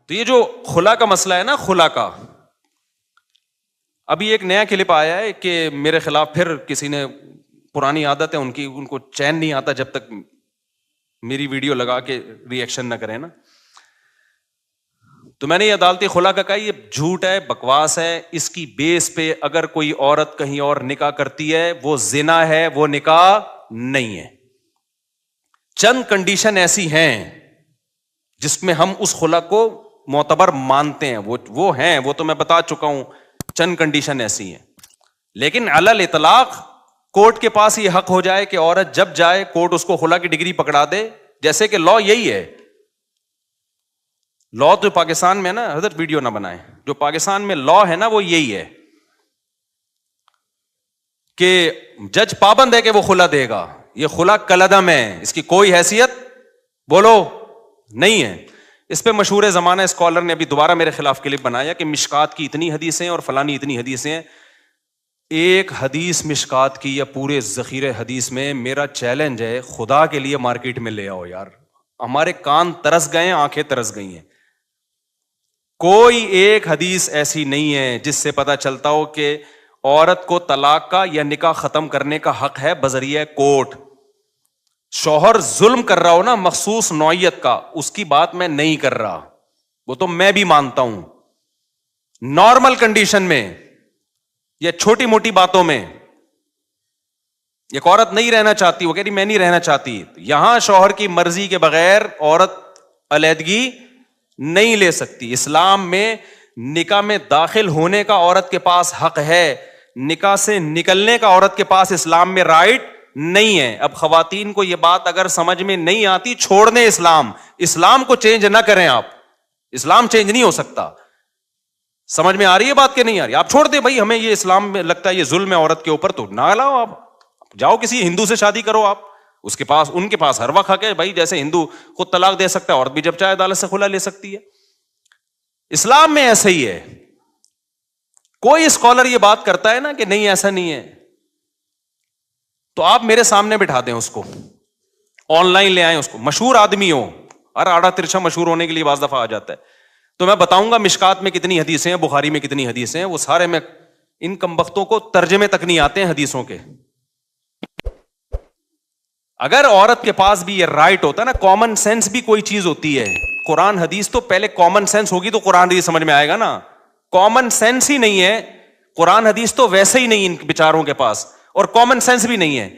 تو یہ جو خلا کا مسئلہ ہے نا، خلا کا، ابھی ایک نیا کلپ آیا ہے کہ میرے خلاف پھر کسی نے، پرانی عادت ہے ان کی، ان کو چین نہیں آتا جب تک میری ویڈیو لگا کے ری ایکشن نہ کریں نا. تو میں نے یہ عدالتی خلا کا کہا یہ جھوٹ ہے، بکواس ہے. اس کی بیس پہ اگر کوئی عورت کہیں اور نکاح کرتی ہے وہ زنا ہے، وہ نکاح نہیں ہے. چند کنڈیشن ایسی ہیں جس میں ہم اس خلا کو معتبر مانتے ہیں، وہ ہیں، وہ تو میں بتا چکا ہوں. چند کنڈیشن ایسی ہیں، لیکن علی الاطلاق کورٹ کے پاس یہ حق ہو جائے کہ عورت جب جائے کورٹ اس کو خلا کی ڈگری پکڑا دے. جیسے کہ لا یہی ہے، لا تو پاکستان میں نا، حضرت ویڈیو نہ بنائیں، جو پاکستان میں لا ہے نا وہ یہی ہے کہ جج پابند ہے کہ وہ خلا دے گا. یہ خلا کلعدم ہے، اس کی کوئی حیثیت بولو نہیں ہے. اس پہ مشہور زمانہ اسکالر نے ابھی دوبارہ میرے خلاف کلپ بنایا کہ مشکات کی اتنی حدیثیں اور فلانی اتنی حدیثیں. ایک حدیث مشکات کی یا پورے ذخیرے حدیث میں، میرا چیلنج ہے خدا کے لیے مارکیٹ میں لے آؤ یار. ہمارے کان ترس گئے ہیں، آنکھیں ترس گئی ہیں. کوئی ایک حدیث ایسی نہیں ہے جس سے پتا چلتا ہو کہ عورت کو طلاق کا یا نکاح ختم کرنے کا حق ہے بذریعہ کورٹ. شوہر ظلم کر رہا ہو نا مخصوص نوعیت کا، اس کی بات میں نہیں کر رہا، وہ تو میں بھی مانتا ہوں. نارمل کنڈیشن میں یا چھوٹی موٹی باتوں میں ایک عورت نہیں رہنا چاہتی، وہ کہہ رہی میں نہیں رہنا چاہتی، یہاں شوہر کی مرضی کے بغیر عورت علیحدگی نہیں لے سکتی. اسلام میں نکاح میں داخل ہونے کا عورت کے پاس حق ہے، نکاح سے نکلنے کا عورت کے پاس اسلام میں رائٹ نہیں ہے. اب خواتین کو یہ بات اگر سمجھ میں نہیں آتی، چھوڑ دیں اسلام کو چینج نہ کریں. آپ اسلام چینج نہیں ہو سکتا. سمجھ میں آ رہی ہے بات کہ نہیں آ رہی؟ آپ چھوڑ دیں بھائی، ہمیں یہ اسلام میں لگتا ہے یہ ظلم ہے عورت کے اوپر، تو نہ لاؤ. آپ جاؤ کسی ہندو سے شادی کرو، آپ اس کے پاس، ان کے پاس ہر وقت حق ہے بھائی. جیسے ہندو خود طلاق دے سکتا ہے، عورت بھی جب چاہے عدالت سے خلا لے سکتی ہے. اسلام میں ایسا ہی ہے. کوئی اسکالر یہ بات کرتا ہے نا کہ نہیں ایسا نہیں ہے، تو آپ میرے سامنے بٹھا دیں اس کو، آن لائن لے آئیں اس کو، مشہور آدمی ہو، ہر آڑا ترچھا مشہور ہونے کے لیے بعض دفعہ آ جاتا ہے. تو میں بتاؤں گا مشکات میں کتنی حدیثیں ہیں، بخاری میں کتنی حدیثیں ہیں، وہ سارے میں ان کمبختوں کو ترجمے تک نہیں آتے ہیں حدیثوں کے. اگر عورت کے پاس بھی یہ رائٹ ہوتا ہے نا، کامن سینس بھی کوئی چیز ہوتی ہے. قرآن حدیث تو پہلے کامن سینس ہوگی تو قرآن حدیث سمجھ میں آئے گا نا. کامن سینس ہی نہیں ہے، قرآن حدیث تو ویسے ہی نہیں ان بیچاروں کے پاس، اور کامن سینس بھی نہیں ہے.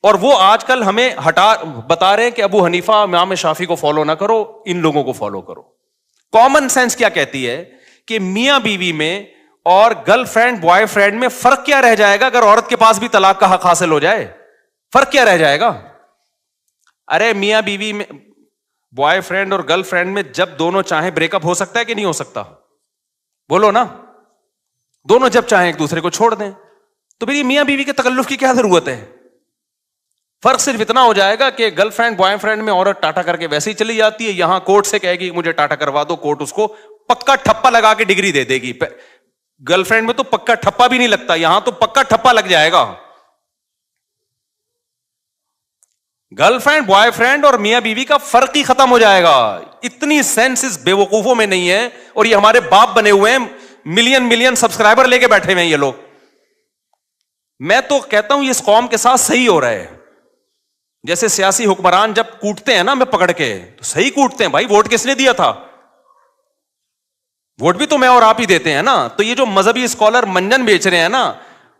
اور وہ آج کل ہمیں بتا رہے ہیں کہ ابو حنیفہ امام شافعی کو فالو نہ کرو، ان لوگوں کو فالو کرو. کامن سینس کیا کہتی ہے کہ میاں بیوی میں اور گرل فرینڈ بوائے فرینڈ میں فرق کیا رہ جائے گا اگر عورت کے پاس بھی طلاق کا حق حاصل ہو جائے؟ فرق کیا رہ جائے گا؟ ارے میاں بیوی میں، بوائے فرینڈ اور گرل فرینڈ میں جب دونوں چاہیں بریک اپ ہو سکتا ہے کہ نہیں ہو سکتا؟ بولو نا. دونوں جب چاہیں ایک دوسرے کو چھوڑ دیں، تو پھر یہ میاں بیوی کے تکلف کی کیا ضرورت ہے؟ فرق صرف اتنا ہو جائے گا کہ گرل فرینڈ بوائے فرینڈ میں عورت ٹاٹا کر کے ویسے ہی چلی جاتی ہے، یہاں کورٹ سے کہے گی مجھے ٹاٹا کروا دو، کورٹ اس کو پکا ٹھپا لگا کے ڈگری دے دے گی. گرل فرینڈ میں تو پکا ٹھپا بھی نہیں لگتا، یہاں تو پکا ٹھپا لگ جائے گا. گرل فرینڈ بوائے فرینڈ اور میاں بیوی کا فرق ہی ختم ہو جائے گا. اتنی سینس اس بے وقوفوں میں نہیں ہے، اور یہ ہمارے باپ بنے ہوئے ہیں، ملین سبسکرائبر لے کے بیٹھے ہوئے ہیں یہ لوگ. میں تو کہتا ہوں یہ اس قوم کے ساتھ صحیح ہو رہا ہے. جیسے سیاسی حکمران جب کوٹتے ہیں نا ہمیں پکڑ کے، تو صحیح کوٹتے ہیں بھائی. ووٹ کس نے دیا تھا؟ ووٹ بھی تو میں اور آپ ہی دیتے ہیں نا. تو یہ جو مذہبی اسکالر منجن بیچ رہے ہیں نا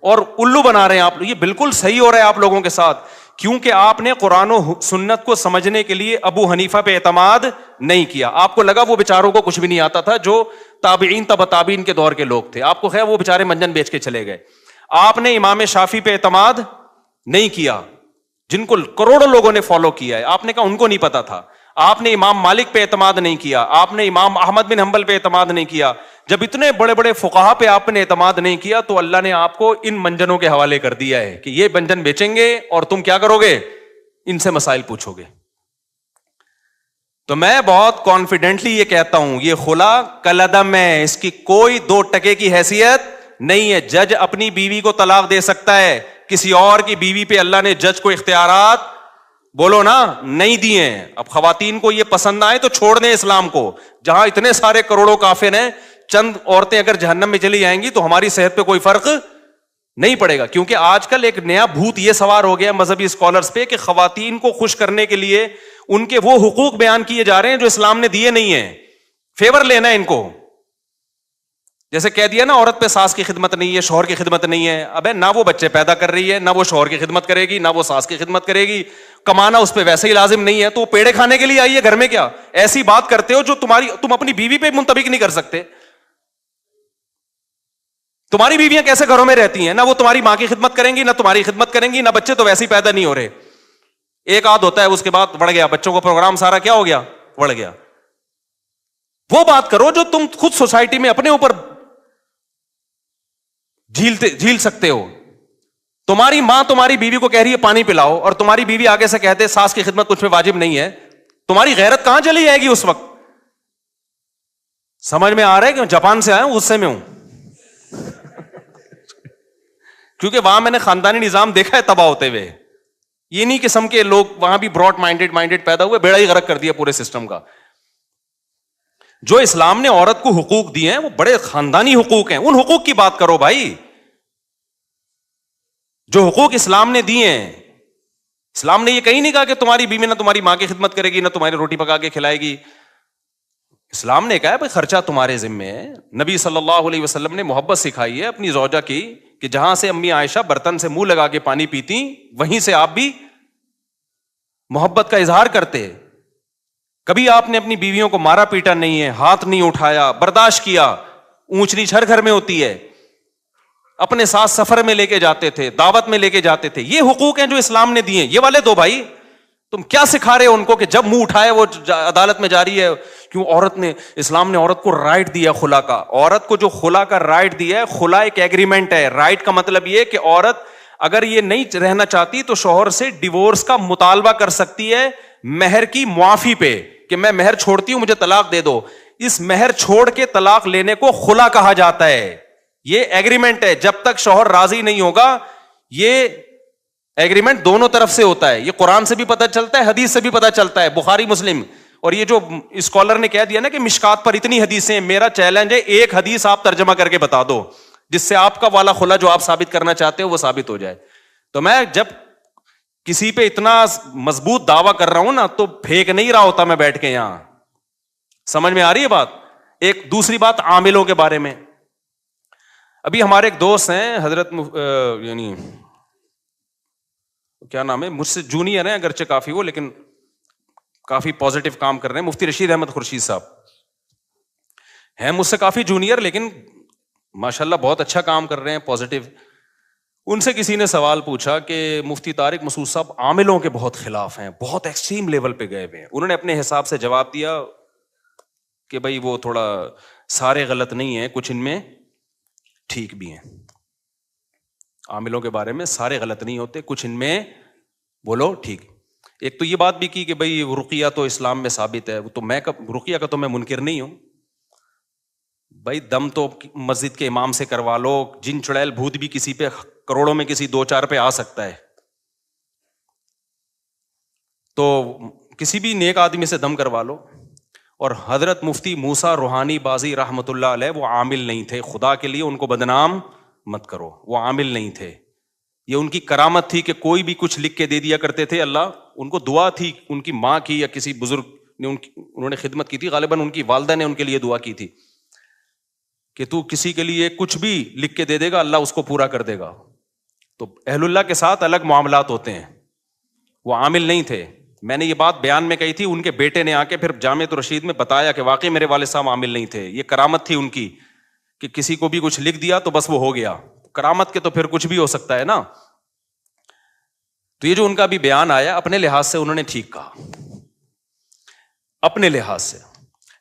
اور الو بنا رہے ہیں آپ، یہ بالکل صحیح ہو رہا ہے آپ لوگوں کے ساتھ، کیونکہ آپ نے قرآن و سنت کو سمجھنے کے لیے ابو حنیفہ پہ اعتماد نہیں کیا. آپ کو لگا وہ بیچاروں کو کچھ بھی نہیں آتا تھا، جو تابعین تبع تابعین کے دور کے لوگ تھے، آپ کو خیر وہ بیچارے منجن بیچ کے چلے گئے. آپ نے امام شافعی پہ اعتماد نہیں کیا، جن کو کروڑوں لوگوں نے فالو کیا ہے. آپ نے کہا ان کو نہیں پتا تھا. آپ نے امام مالک پہ اعتماد نہیں کیا، آپ نے امام احمد بن حنبل پہ اعتماد نہیں کیا. جب اتنے بڑے بڑے فقہا پہ آپ نے اعتماد نہیں کیا تو اللہ نے آپ کو ان منجنوں کے حوالے کر دیا ہے کہ یہ منجن بیچیں گے اور تم کیا کرو گے؟ ان سے مسائل پوچھو گے. تو میں بہت کانفیڈنٹلی یہ کہتا ہوں یہ خلا کالعدم ہے، اس کی کوئی 2 ٹکے کی حیثیت نہیں ہے. جج اپنی بیوی کو طلاق دے سکتا ہے، کسی اور کی بیوی پہ اللہ نے جج کو اختیارات بولو نا, نہیں دیے ہیں. اب خواتین کو یہ پسند نہ آئے تو چھوڑ دیں اسلام کو. جہاں اتنے سارے کروڑوں کافر ہیں, چند عورتیں اگر جہنم میں چلی جائیں گی تو ہماری صحت پہ کوئی فرق نہیں پڑے گا. کیونکہ آج کل ایک نیا بھوت یہ سوار ہو گیا مذہبی اسکالرز پہ کہ خواتین کو خوش کرنے کے لیے ان کے وہ حقوق بیان کیے جا رہے ہیں جو اسلام نے دیے نہیں ہیں. فیور لینا ہے ان کو. جیسے کہہ دیا نا, عورت پہ ساس کی خدمت نہیں ہے, شوہر کی خدمت نہیں ہے. ابے نہ وہ بچے پیدا کر رہی ہے, نہ وہ شوہر کی خدمت کرے گی, نہ وہ ساس کی خدمت کرے گی. کمانا اس پہ ویسے ہی لازم نہیں ہے, تو وہ پیڑے کھانے کے لیے آئی ہے گھر میں. کیا ایسی بات کرتے ہو جو تم اپنی بیوی پہ منطبق نہیں کر سکتے؟ تمہاری بیویاں کیسے گھروں میں رہتی ہیں؟ نہ وہ تمہاری ماں کی خدمت کریں گی, نہ تمہاری خدمت کریں گی, نہ بچے تو ویسے ہی پیدا نہیں ہو رہے. ایک آدھ ہوتا ہے, اس کے بعد بڑھ گیا, بچوں کا پروگرام سارا کیا ہو گیا, بڑھ گیا. وہ بات کرو جو تم خود سوسائٹی میں اپنے اوپر جھیل سکتے ہو. تمہاری ماں تمہاری بیوی کو کہہ رہی ہے پانی پلاؤ, اور تمہاری بیوی آگے سے کہتے ساس کی خدمت کچھ پہ واجب نہیں ہے. تمہاری غیرت کہاں چلی جائے گی اس وقت؟ سمجھ میں آ رہا ہے کہ جاپان سے آیا ہوں, غصے میں ہوں کیونکہ وہاں میں نے خاندانی نظام دیکھا ہے تباہ ہوتے ہوئے. یہ نہیں قسم کے لوگ وہاں بھی براڈ مائنڈیڈ پیدا ہوئے, بیڑا ہی غرق کر دیا پورے سسٹم کا. جو اسلام نے عورت کو حقوق دیے ہیں وہ بڑے خاندانی حقوق ہیں. ان حقوق کی بات کرو بھائی, جو حقوق اسلام نے دیے ہیں. اسلام نے یہ کہیں نہیں کہا کہ تمہاری بیوی نہ تمہاری ماں کی خدمت کرے گی, نہ تمہاری روٹی پکا کے کھلائے گی. اسلام نے کہا ہے بھائی خرچہ تمہارے ذمے ہے. نبی صلی اللہ علیہ وسلم نے محبت سکھائی ہے اپنی زوجہ کی, کہ جہاں سے امی عائشہ برتن سے منہ لگا کے پانی پیتی, وہیں سے آپ بھی محبت کا اظہار کرتے. کبھی آپ نے اپنی بیویوں کو مارا پیٹا نہیں ہے, ہاتھ نہیں اٹھایا, برداشت کیا. اونچ نیچ ہر گھر میں ہوتی ہے. اپنے ساتھ سفر میں لے کے جاتے تھے, دعوت میں لے کے جاتے تھے. یہ حقوق ہیں جو اسلام نے دیے. یہ والے دو بھائی, تم کیا سکھا رہے ہو ان کو کہ جب منہ اٹھائے وہ عدالت میں جاری ہے؟ کیوں عورت نے, اسلام نے عورت کو رائٹ دیا خلا کا. عورت کو جو خلا کا رائٹ دیا ہے, خلا ایک ایگریمنٹ ہے. رائٹ کا مطلب یہ کہ عورت اگر یہ نہیں رہنا چاہتی تو شوہر سے ڈیورس کا مطالبہ کر سکتی ہے مہر کی معافی پہ, کہ میں مہر چھوڑتی ہوں مجھے طلاق دے دو. اس مہر چھوڑ کے طلاق لینے کو خلا کہا جاتا ہے. یہ ایگریمنٹ ہے. جب تک شوہر راضی نہیں ہوگا, یہ ایگریمنٹ دونوں طرف سے ہوتا ہے. یہ قرآن سے بھی پتہ چلتا ہے, حدیث سے بھی پتہ چلتا ہے, بخاری مسلم. اور یہ جو اسکالر نے کہہ دیا نا کہ مشکات پر اتنی حدیثیں, میرا چیلنج ہے ایک حدیث آپ ترجمہ کر کے بتا دو جس سے آپ کا والا خلا جو آپ ثابت کرنا چاہتے ہو وہ ثابت ہو جائے. تو میں جب کسی پہ اتنا مضبوط دعویٰ کر رہا ہوں نا تو پھینک نہیں رہا ہوتا میں بیٹھ کے یہاں. سمجھ میں آ رہی ہے بات؟ ایک دوسری بات عاملوں کے بارے میں. ابھی ہمارے ایک دوست ہیں حضرت یعنی کیا نام ہے, مجھ سے جونیئر ہیں اگرچہ کافی وہ, لیکن کافی پازیٹیو کام کر رہے ہیں. مفتی رشید احمد خورشید صاحب ہیں مجھ سے کافی جونیئر, لیکن ماشاءاللہ بہت اچھا کام کر رہے ہیں, پازیٹیو. ان سے کسی نے سوال پوچھا کہ مفتی طارق مسعود صاحب عاملوں کے بہت خلاف ہیں, بہت ایکسٹریم لیول پہ گئے ہوئے ہیں. انہوں نے اپنے حساب سے جواب دیا کہ بھائی وہ تھوڑا سارے غلط نہیں ہیں, کچھ ان میں ٹھیک بھی ہیں. عاملوں کے بارے میں سارے غلط نہیں ہوتے, کچھ ان میں بولو ٹھیک. ایک تو یہ بات بھی کی کہ بھائی رقیہ تو اسلام میں ثابت ہے, تو میں رقیہ کا تو میں منکر نہیں ہوں. بھائی دم تو مسجد کے امام سے کروا لو, جن چڑیل بھوت بھی کسی پہ کروڑوں میں کسی دو چار پہ آ سکتا ہے, تو کسی بھی نیک آدمی سے دم کروا لو. اور حضرت مفتی موسیٰ روحانی بازی رحمت اللہ علیہ وہ عامل نہیں تھے, خدا کے لیے ان کو بدنام مت کرو, وہ عامل نہیں تھے. یہ ان کی کرامت تھی کہ کوئی بھی کچھ لکھ کے دے دیا کرتے تھے. اللہ ان کو دعا تھی, ان کی ماں کی یا کسی بزرگ نے انہوں نے خدمت کی تھی, غالباً ان کی والدہ نے ان کے لیے دعا کی تھی کہ تو کسی کے لیے کچھ بھی لکھ کے دے دے گا اللہ اس کو پورا کر دے گا. تو اہل اللہ کے ساتھ الگ معاملات ہوتے ہیں, وہ عامل نہیں تھے. میں نے یہ بات بیان میں کہی تھی, ان کے بیٹے نے آ کے پھر جامعۃ الرشید میں بتایا کہ واقعی میرے والد صاحب عامل نہیں تھے. یہ کرامت تھی ان کی کہ کسی کو بھی کچھ لکھ دیا تو بس وہ ہو گیا. کرامت کے تو پھر کچھ بھی ہو سکتا ہے نا. تو یہ جو ان کا بھی بیان آیا, اپنے لحاظ سے انہوں نے ٹھیک کہا, اپنے لحاظ سے,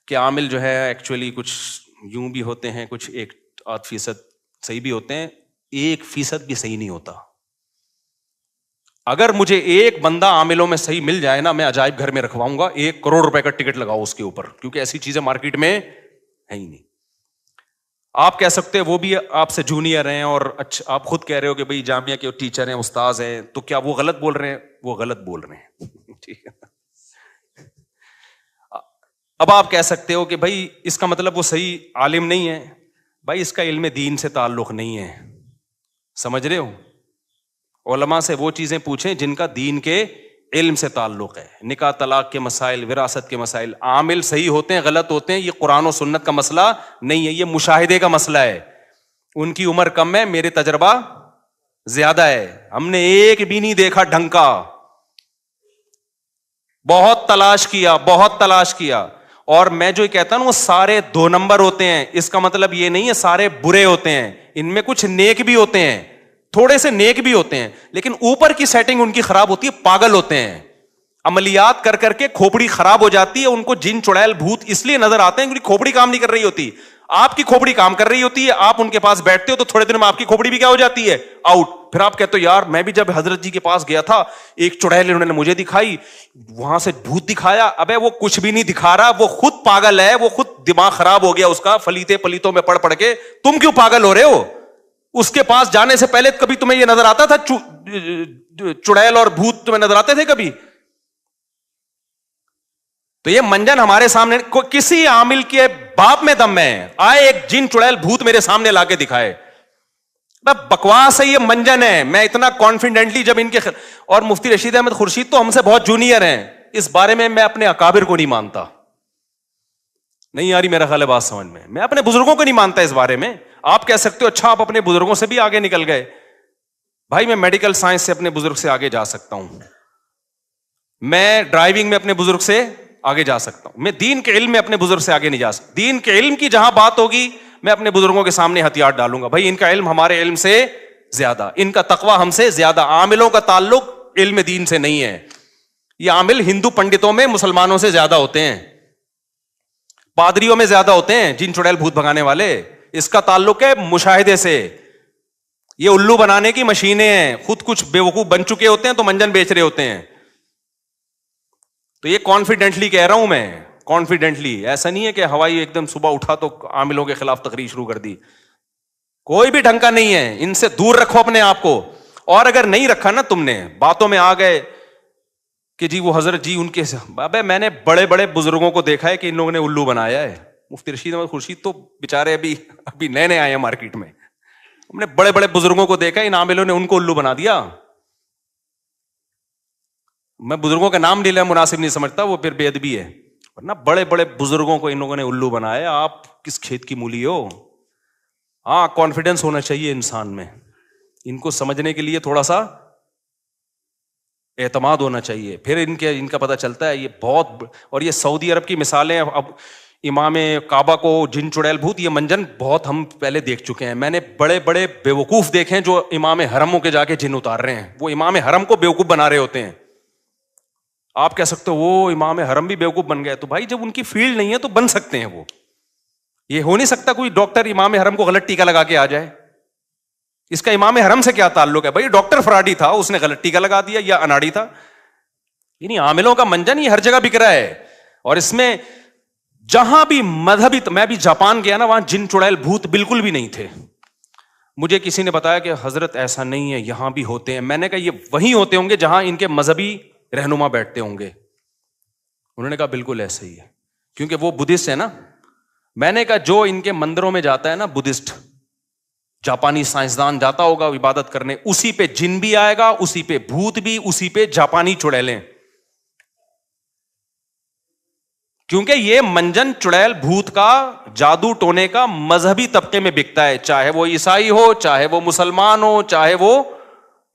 کہ عامل جو ہے ایکچولی کچھ یوں بھی ہوتے ہیں, کچھ 1-8% صحیح بھی ہوتے ہیں, 1% بھی صحیح نہیں ہوتا. اگر مجھے ایک بندہ عاملوں میں صحیح مل جائے نا, میں عجائب گھر میں رکھواؤں گا, 1 کروڑ روپے کا ٹکٹ لگاؤ اس کے اوپر, کیونکہ ایسی چیزیں مارکیٹ میں ہے ہی نہیں. آپ کہہ سکتے ہیں وہ بھی آپ سے جونیئر ہیں, اور اچھا آپ خود کہہ رہے ہو کہ بھائی جامعہ کے ٹیچر ہیں, استاذ ہیں, تو کیا وہ غلط بول رہے ہیں؟ وہ غلط بول رہے ہیں. اب آپ کہہ سکتے ہو کہ بھائی اس کا مطلب وہ صحیح عالم نہیں ہے. بھائی اس کا علم دین سے تعلق نہیں ہے, سمجھ رہے ہو؟ علماء سے وہ چیزیں پوچھیں جن کا دین کے علم سے تعلق ہے. نکاح طلاق کے مسائل, وراثت کے مسائل, عامل صحیح ہوتے ہیں غلط ہوتے ہیں, یہ قرآن و سنت کا مسئلہ نہیں ہے, یہ مشاہدے کا مسئلہ ہے. ان کی عمر کم ہے, میرے تجربہ زیادہ ہے, ہم نے ایک بھی نہیں دیکھا ڈھنگ کا, بہت تلاش کیا. اور میں جو کہتا ہوں وہ سارے 2 نمبر ہوتے ہیں, اس کا مطلب یہ نہیں ہے سارے برے ہوتے ہیں, ان میں کچھ نیک بھی ہوتے ہیں, تھوڑے سے نیک بھی ہوتے ہیں, لیکن اوپر کی سیٹنگ ان کی خراب ہوتی ہے, پاگل ہوتے ہیں, عملیات کر کر کے کھوپڑی خراب ہو جاتی ہے, ان کو جن چڑیل بھوت اس لیے نظر آتے ہیں کیونکہ کھوپڑی کام نہیں کر رہی ہوتی. آپ کی کھوپڑی کام کر رہی ہوتی ہے, آپ ان کے پاس بیٹھتے ہو تو تھوڑے دن میں آپ کی کھوپڑی بھی کیا ہو جاتی ہے, آؤٹ. پھر آپ کہتے ہو یار میں بھی جب حضرت جی کے پاس گیا تھا ایک چڑیل انہوں نے مجھے دکھائی, وہاں سے بھوت دکھایا. ابے وہ کچھ بھی نہیں دکھا رہا, وہ خود پاگل ہے, وہ خود دماغ خراب ہو گیا اس کا فلیتے پلیتوں میں پڑھ کے. تم کیوں پاگل ہو رہے ہو؟ اس کے پاس جانے سے پہلے کبھی تمہیں یہ نظر آتا تھا چڑیل اور بھوت تمہیں نظر آتے تھے کبھی؟ تو یہ منجن ہمارے سامنے, کسی عامل کے باپ میں دم ہے, آئے ایک جن چڑیل بھوت میرے سامنے لا کے دکھائے. بکواس ہے, یہ منجن ہے. میں اتنا کانفیڈنٹلی جب ان کے اور مفتی رشید احمد خورشید تو ہم سے بہت جونیئر ہیں, اس بارے میں اپنے اکابر کو نہیں مانتا. نہیں آ رہی میرا خیال ہے بات سمجھ میں اپنے بزرگوں کو نہیں مانتا اس بارے میں. آپ کہہ سکتے ہو اچھا آپ اپنے بزرگوں سے بھی آگے نکل گئے. بھائی میں میڈیکل سائنس سے اپنے بزرگ سے آگے جا سکتا ہوں, میں ڈرائیونگ میں اپنے بزرگ سے آگے جا سکتا ہوں, میں دین کے علم میں اپنے بزرگ سے آگے نہیں جا سکتا. دین کے علم کی جہاں بات ہوگی میں اپنے بزرگوں کے سامنے ہتھیار ڈالوں گا. بھائی ان کا علم ہمارے علم سے زیادہ, ان کا تقویٰ ہم سے زیادہ. عاملوں کا تعلق علم دین سے نہیں ہے. یہ عامل ہندو پنڈتوں میں مسلمانوں سے زیادہ ہوتے ہیں, پادریوں میں زیادہ ہوتے ہیں, جن چڑیل بھوت بھگانے والے. اس کا تعلق ہے مشاہدے سے. یہ الو بنانے کی مشینیں ہیں, خود کچھ بیوقوف بن چکے ہوتے ہیں تو منجن بیچ رہے ہوتے ہیں. تو یہ کانفیڈنٹلی کہہ رہا ہوں میں, کانفیڈنٹلی. ایسا نہیں ہے کہ ہوائی ایک دم صبح اٹھا تو عاملوں کے خلاف تقریر شروع کر دی. کوئی بھی ڈھنگ کا نہیں ہے, ان سے دور رکھو اپنے آپ کو. اور اگر نہیں رکھا نا تم نے, باتوں میں آ گئے کہ جی وہ حضرت جی ان کے, ابے میں نے بڑے بڑے بزرگوں کو دیکھا ہے کہ ان لوگوں نے الو بنایا ہے. مفتی رشید احمد خورشید تو بےچارے ابھی نئے آئے ہیں مارکیٹ میں. ہم نے بڑے بڑے بزرگوں کو دیکھا, ان عاملوں نے ان کو الو بنا دیا. میں بزرگوں کا نام لینا مناسب نہیں سمجھتا, وہ پھر بے ادبی ہے. ورنہ بڑے بڑے بزرگوں کو ان لوگوں نے الو بنایا. آپ کس کھیت کی مولی ہو؟ ہاں کانفیڈنس ہونا چاہیے انسان میں, ان کو سمجھنے کے لیے تھوڑا سا اعتماد ہونا چاہیے, پھر ان کا پتہ چلتا ہے. یہ بہت, اور یہ سعودی عرب کی مثالیں, اب امام کعبہ کو جن چڑیل بھوت, یہ منجن بہت ہم پہلے دیکھ چکے ہیں. میں نے بڑے بڑے بیوقوف دیکھے ہیں جو امام حرموں کے جا کے جن اتار رہے ہیں. وہ امام حرم کو بیوقوف بنا رہے ہوتے ہیں. آپ کہہ سکتے ہو وہ امام حرم بھی بیوقوف بن گئے. تو بھائی جب ان کی فیلڈ نہیں ہے تو بن سکتے ہیں وہ. یہ ہو نہیں سکتا کوئی ڈاکٹر امام حرم کو غلط ٹیکا لگا کے آ جائے. اس کا امام حرم سے کیا تعلق ہے؟ بھائی ڈاکٹر فراڈی تھا, اس نے غلط ٹیکا لگا دیا, یا اناڑی تھا. یعنی عاملوں کا منجن یہ ہر جگہ بک رہا ہے. اور اس میں جہاں بھی مذہبی, میں بھی جاپان گیا نا, وہاں جن چڑیل بھوت بالکل بھی نہیں تھے. مجھے کسی نے بتایا کہ حضرت ایسا نہیں ہے, یہاں بھی ہوتے ہیں. میں نے کہا یہ وہیں ہوتے ہوں گے جہاں ان کے مذہبی رہنما بیٹھتے ہوں گے. انہوں نے کہا بالکل ایسے ہی ہے, کیونکہ وہ بدھسٹ ہے نا. میں نے کہا جو ان کے مندروں میں جاتا ہے نا بدھسٹ, جاپانی سائنسدان جاتا ہوگا عبادت کرنے, اسی پہ جن بھی آئے گا, اسی پہ بھوت بھی, اسی پہ جاپانی چڑیلیں. کیونکہ یہ منجن چڑیل بھوت کا, جادو ٹونے کا مذہبی طبقے میں بکتا ہے. چاہے وہ عیسائی ہو, چاہے وہ مسلمان ہو, چاہے وہ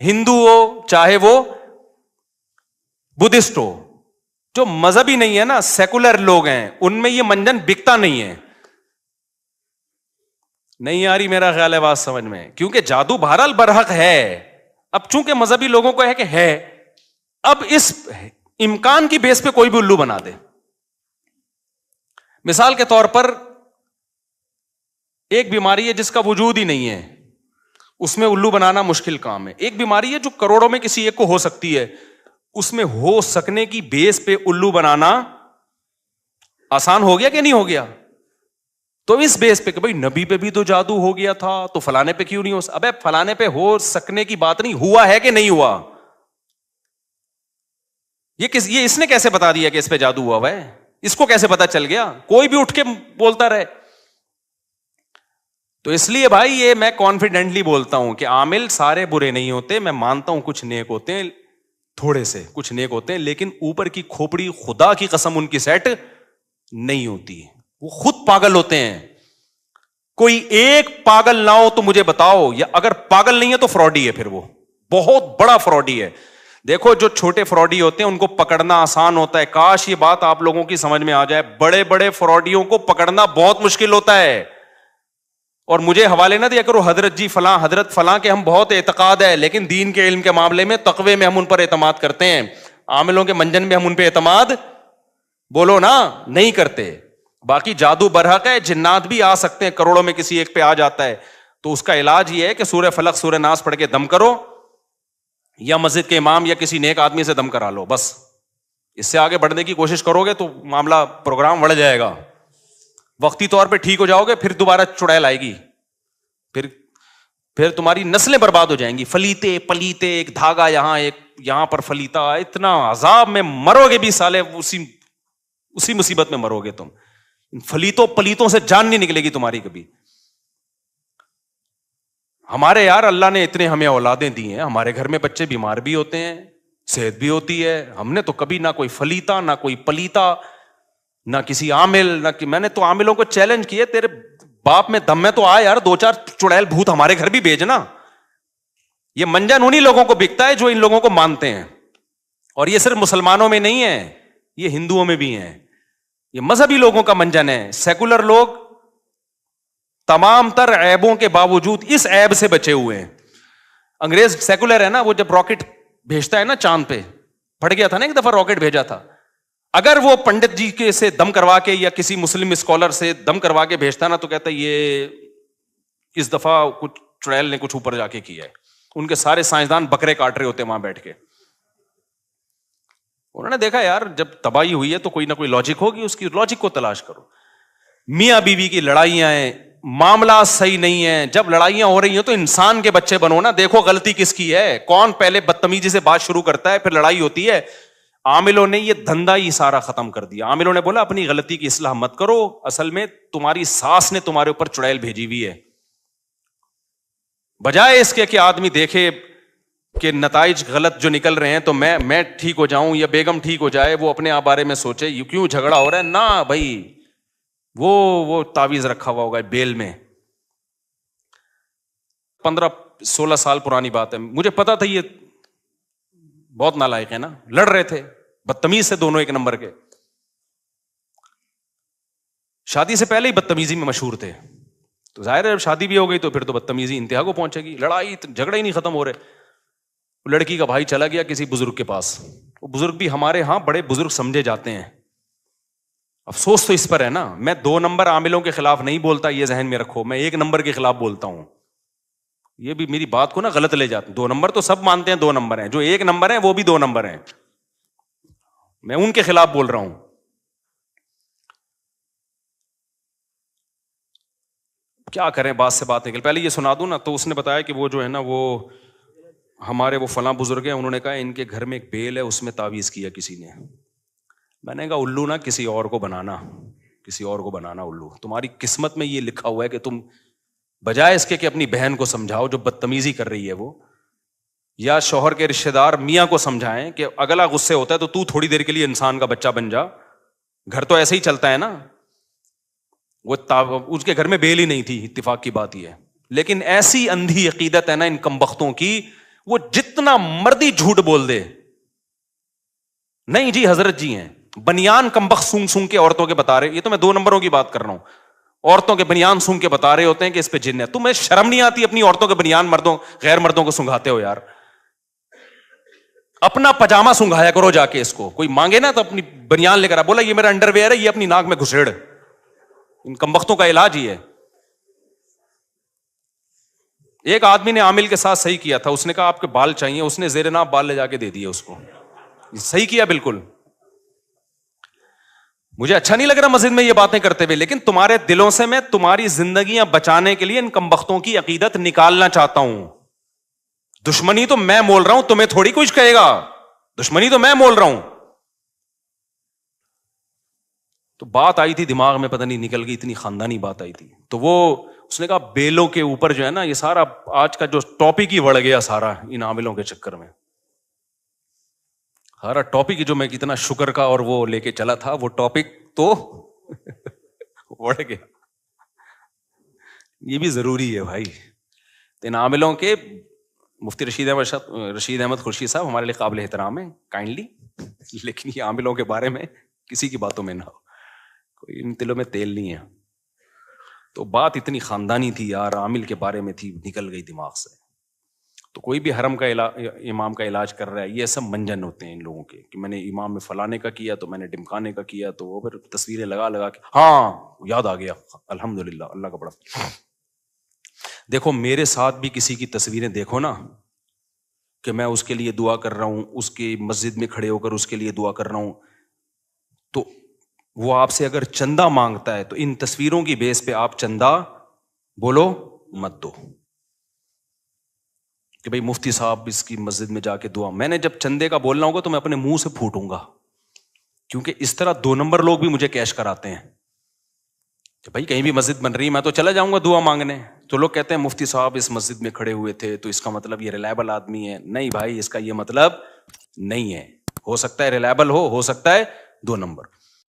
ہندو ہو, چاہے وہ بدھسٹ ہو. جو مذہبی نہیں ہے نا, سیکولر لوگ ہیں, ان میں یہ منجن بکتا نہیں ہے. نہیں آ رہی میرا خیال ہے بات سمجھ میں, کیونکہ جادو بہرحال برحق ہے. اب چونکہ مذہبی لوگوں کو ہے کہ ہے, اب اس امکان کی بیس پہ کوئی بھی الو بنا دے. مثال کے طور پر ایک بیماری ہے جس کا وجود ہی نہیں ہے, اس میں الو بنانا مشکل کام ہے. ایک بیماری ہے جو کروڑوں میں کسی ایک کو ہو سکتی ہے, اس میں ہو سکنے کی بیس پہ الو بنانا آسان ہو گیا کہ نہیں ہو گیا؟ تو اس بیس پہ کہ بھائی نبی پہ بھی تو جادو ہو گیا تھا, تو فلانے پہ کیوں نہیں ہو؟ ابے فلانے پہ ہو سکنے کی بات نہیں, ہوا ہے کہ نہیں ہوا. یہ اس نے کیسے بتا دیا کہ اس پہ جادو ہوا ہے؟ اس کو کیسے پتا چل گیا؟ کوئی بھی اٹھ کے بولتا رہے. تو اس لیے بھائی یہ میں کانفیڈنٹلی بولتا ہوں کہ عامل سارے برے نہیں ہوتے. میں مانتا ہوں کچھ نیک ہوتے ہیں, تھوڑے سے کچھ نیک ہوتے ہیں, لیکن اوپر کی کھوپڑی خدا کی قسم ان کی سیٹ نہیں ہوتی. وہ خود پاگل ہوتے ہیں. کوئی ایک پاگل نہ ہو تو مجھے بتاؤ, یا اگر پاگل نہیں ہے تو فراڈی ہے, پھر وہ بہت بڑا فراڈی ہے. دیکھو جو چھوٹے فراڈی ہوتے ہیں ان کو پکڑنا آسان ہوتا ہے. کاش یہ بات آپ لوگوں کی سمجھ میں آ جائے. بڑے بڑے فراڈیوں کو پکڑنا بہت مشکل ہوتا ہے. اور مجھے حوالے نہ دیا کرو حضرت جی فلاں حضرت فلاں کے ہم بہت اعتقاد ہے, لیکن دین کے علم کے معاملے میں تقوی میں ہم ان پر اعتماد کرتے ہیں. عاملوں کے منجن میں ہم ان پہ اعتماد بولو نا نہیں کرتے. باقی جادو برحق ہے, جنات بھی آ سکتے ہیں, کروڑوں میں کسی ایک پہ آ جاتا ہے, تو اس کا علاج یہ ہے کہ سورہ فلق سورہ ناس پڑھ کے دم کرو, یا مسجد کے امام یا کسی نیک آدمی سے دم کرا لو. بس اس سے آگے بڑھنے کی کوشش کرو گے تو معاملہ پروگرام بڑھ جائے گا. وقتی طور پہ ٹھیک ہو جاؤ گے, پھر دوبارہ چڑیل آئے گی, پھر تمہاری نسلیں برباد ہو جائیں گی. فلیتے پلیتے, ایک دھاگا یہاں ایک یہاں پر فلیتا, اتنا عذاب میں مرو گے بھی سالے, اسی مصیبت میں مرو گے تم. فلیتوں پلیتوں سے جان نہیں نکلے گی تمہاری کبھی. ہمارے یار اللہ نے اتنے ہمیں اولادیں دی ہیں, ہمارے گھر میں بچے بیمار بھی ہوتے ہیں, صحت بھی ہوتی ہے. ہم نے تو کبھی نہ کوئی فلیتا نہ کوئی پلیتا نہ کسی عامل نہ میں نے تو عاملوں کو چیلنج کیے, تیرے باپ میں دم میں تو آ یار, 2-4 چڑیل بھوت ہمارے گھر بھی بھیجنا. یہ منجن انہی لوگوں کو بکتا ہے جو ان لوگوں کو مانتے ہیں. اور یہ صرف مسلمانوں میں نہیں ہے, یہ ہندوؤں میں بھی ہیں. یہ مذہبی لوگوں کا منجن ہے. سیکولر لوگ تمام تر عیبوں کے باوجود اس عیب سے بچے ہوئے ہیں. انگریز سیکولر ہے نا, وہ جب راکٹ بھیجتا ہے نا چاند پہ, پڑ گیا تھا نا ایک دفعہ راکٹ بھیجا تھا, اگر وہ پنڈت جی کے سے دم کروا کے یا کسی مسلم اسکالر سے دم کروا کے بھیجتا نا تو کہتا یہ اس دفعہ کچھ چڑیل نے کچھ اوپر جا کے کیا ہے. ان کے سارے سائنسدان بکرے کاٹ رہے ہوتے وہاں بیٹھ کے. انہوں نے دیکھا یار جب تباہی ہوئی ہے تو کوئی نہ کوئی لاجک ہوگی, اس کی لاجک کو تلاش کرو. میاں بیوی کی لڑائیاں ہیں, معاملات صحیح نہیں ہیں. جب لڑائیاں ہو رہی ہیں تو انسان کے بچے بنو نا, دیکھو غلطی کس کی ہے, کون پہلے بدتمیزی سے بات شروع کرتا ہے, پھر لڑائی ہوتی ہے. عاملوں نے یہ دھندا ہی سارا ختم کر دیا. عاملوں نے بولا اپنی غلطی کی اصلاح مت کرو, اصل میں تمہاری ساس نے تمہارے اوپر چڑیل بھیجی ہوئی ہے. بجائے اس کے کہ آدمی دیکھے کہ نتائج غلط جو نکل رہے ہیں تو میں ٹھیک ہو جاؤں یا بیگم ٹھیک ہو جائے, وہ اپنے آپ بارے میں سوچے کیوں جھگڑا ہو رہا ہے. نہ بھائی, وہ تعویذ رکھا ہوا ہوگا بیل میں. 15-16 سال پرانی بات ہے, مجھے پتا تھا یہ بہت نالائق ہے نا, لڑ رہے تھے بدتمیز سے, دونوں ایک نمبر کے. شادی سے پہلے ہی بدتمیزی میں مشہور تھے, تو ظاہر ہے جب شادی بھی ہو گئی تو پھر تو بدتمیزی انتہا کو پہنچے گی. لڑائی جھگڑے ہی نہیں ختم ہو رہے. لڑکی کا بھائی چلا گیا کسی بزرگ کے پاس, وہ بزرگ بھی ہمارے ہاں بڑے بزرگ سمجھے جاتے ہیں. افسوس تو اس پر ہے نا, میں 2 نمبر عاملوں کے خلاف نہیں بولتا, یہ ذہن میں رکھو, میں 1 نمبر کے خلاف بولتا ہوں. یہ بھی میری بات کو نا غلط لے جاتے ہیں. 2 نمبر تو سب مانتے ہیں 2 نمبر ہیں, جو 1 نمبر ہیں وہ بھی 2 نمبر ہیں, میں ان کے خلاف بول رہا ہوں. کیا کریں, بات سے بات نکل. پہلے یہ سنا دوں نا, تو اس نے بتایا کہ وہ جو ہے نا وہ ہمارے وہ فلاں بزرگ ہیں, انہوں نے کہا ان کے گھر میں ایک بیل ہے, اس میں تعویذ کیا کسی نے. میں نے کہا الو نا کسی اور کو بنانا الو. تمہاری قسمت میں یہ لکھا ہوا ہے کہ تم بجائے اس کے کہ اپنی بہن کو سمجھاؤ جو بدتمیزی کر رہی ہے وہ, یا شوہر کے رشتے دار میاں کو سمجھائیں کہ اگلا غصے ہوتا ہے تو تھوڑی دیر کے لیے انسان کا بچہ بن جا, گھر تو ایسے ہی چلتا ہے نا. وہ اس کے گھر میں بیل ہی نہیں تھی, اتفاق کی بات یہ ہے. لیکن ایسی اندھی عقیدت ہے نا ان کمبختوں کی, وہ جتنا مردی جھوٹ بول دے, نہیں جی حضرت جی ہیں بنیان کمبخت سونگ سونگ کے عورتوں کے بتا رہے, یہ تو میں 2 نمبروں کی بات کر رہا ہوں, عورتوں کے بنیان سونگ کے بتا رہے ہوتے ہیں کہ اس پہ جن ہے. تمہیں شرم نہیں آتی اپنی عورتوں کے بنیان غیر مردوں کو سنگھاتے ہو یار. اپنا پجامہ سنگھایا کرو جا کے, اس کو کوئی مانگے نا تو اپنی بنیان لے کر بولا یہ میرا انڈر ویئر ہے, یہ اپنی ناک میں گھسیڑ. ان کمبختوں کا علاج ہی ہے. ایک آدمی نے عامل کے ساتھ صحیح کیا تھا, اس نے کہا آپ کے بال چاہیے, اس نے زیر ناف بال لے جا کے دے دیے اس کو. صحیح کیا بالکل. مجھے اچھا نہیں لگ رہا مسجد میں یہ باتیں کرتے ہوئے, لیکن تمہارے دلوں سے میں تمہاری زندگیاں بچانے کے لیے ان کمبختوں کی عقیدت نکالنا چاہتا ہوں. دشمنی تو میں مول رہا ہوں, تمہیں تھوڑی کچھ کہے گا. دشمنی تو میں مول رہا ہوں. تو بات آئی تھی دماغ میں، پتہ نہیں نکل گئی، اتنی خاندانی بات آئی تھی. تو وہ اس نے کہا بیلوں کے اوپر جو ہے نا، یہ سارا آج کا جو ٹاپک ہی بڑھ گیا سارا ان عاملوں کے چکر میں. سارا ٹاپک جو میں کتنا شکر کا اور وہ لے کے چلا تھا، وہ ٹاپک تو بڑھ گیا. یہ بھی ضروری ہے بھائی. ان عاملوں کے مفتی رشید احمد خورشید صاحب ہمارے لیے قابل احترام ہے کائنڈلی، لیکن یہ عاملوں کے بارے میں کسی کی باتوں میں نہ ہو، کوئی ان دلوں میں تیل نہیں ہے. تو بات اتنی خاندانی تھی یار، عامل کے بارے میں تھی، نکل گئی دماغ سے. تو کوئی بھی حرم کا امام کا علاج کر رہا ہے، یہ سب منجن ہوتے ہیں ان لوگوں کے کہ میں نے امام میں فلانے کا کیا تو میں نے ڈمکانے کا کیا، تو وہ پھر تصویریں لگا کے ہاں یاد آ گیا، الحمدللہ اللہ کا بڑا. دیکھو میرے ساتھ بھی کسی کی تصویریں دیکھو نا کہ میں اس کے لیے دعا کر رہا ہوں، اس کی مسجد میں کھڑے ہو کر اس کے لیے دعا کر رہا ہوں، تو وہ آپ سے اگر چندہ مانگتا ہے تو ان تصویروں کی بیس پہ آپ چندہ بولو مت دو کہ بھئی مفتی صاحب اس کی مسجد میں جا کے دعا. میں نے جب چندے کا بولنا ہوگا تو میں اپنے منہ سے پھوٹوں گا، کیونکہ اس طرح 2 نمبر لوگ بھی مجھے کیش کراتے ہیں کہ بھائی کہیں بھی مسجد بن رہی میں تو چلا جاؤں گا دعا مانگنے. تو لوگ کہتے ہیں مفتی صاحب اس مسجد میں کھڑے ہوئے تھے تو اس کا مطلب یہ ریلائبل آدمی ہے. نہیں بھائی، اس کا یہ مطلب نہیں ہے. ہو سکتا ہے ریلائبل ہو سکتا ہے 2 نمبر.